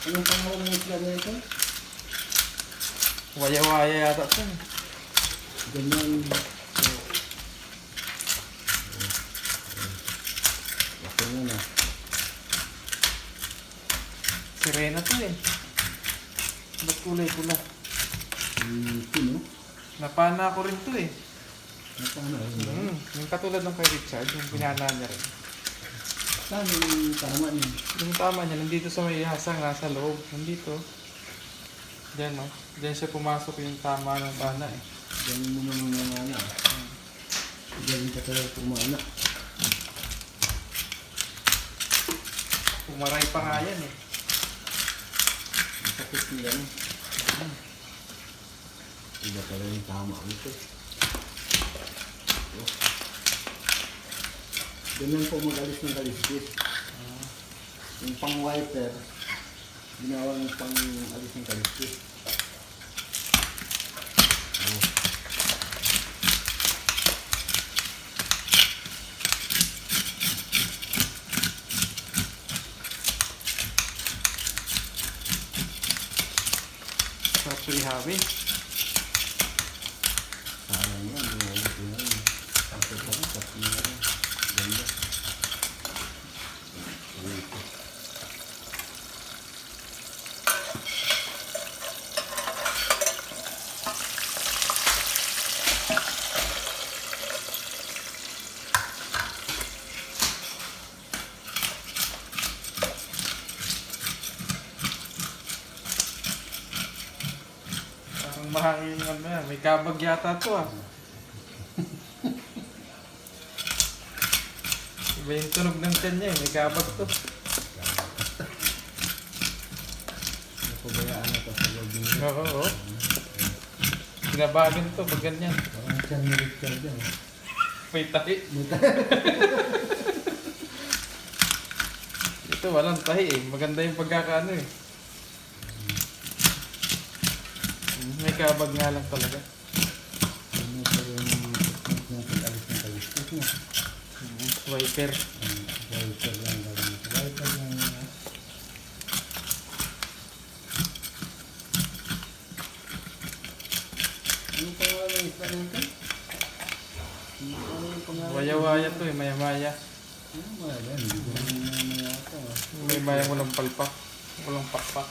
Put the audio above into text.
Anong pangalan ng isla na ito? Waya-waya yata ito. Ganyan. Laki nga na. Sirena to eh. Ba't kulay pula? Ito, no? Napana ko rin to eh. Paano? Yung katulad ng kay Richard, yung pinana niya rin. Saan yung tama niya? Yung tama niya, nandito sa may hasang, nasa loob. Nandito. Diyan no? Diyan siya pumasok yung tama ng pana eh. Ganyan mo naman nga nga. Ganyan ka talaga kumana. Pumaray pa nga yan eh. Masakit niya, no? Iba pala yung tama nito. Ganyan po mag-alis ng kaliskis. Yung pang-wiper, ginawang pang-alis ng kaliskis. Sarap sa ihawin. Sayang yan, yan. Kasi pa rin, kasi nga rin. Ganda. Parang mahangin yung ano yan. May kabag yata to ah. Iba yung tunog ng tiyan niya eh. May kabag to. Napabayaan na ito sa loob ng Oo, oo. Pinabagan to pag ganyan. parang siya ni Richard yan. May tahi. Ito walang tahi eh. Maganda yung pagkakaano eh. May kabag nga lang talaga. Ano pa rin yung pag-alis ng kaliskis niya. Wiper. Wiper lang gawin. Wiper lang yan. Ano pangalan ng isla natin? Ano yung pangalan? Waya-waya to eh. Maya-maya. Ano ba yan? Hindi ko naman mayata. May maya walang palpak. Walang pakpak.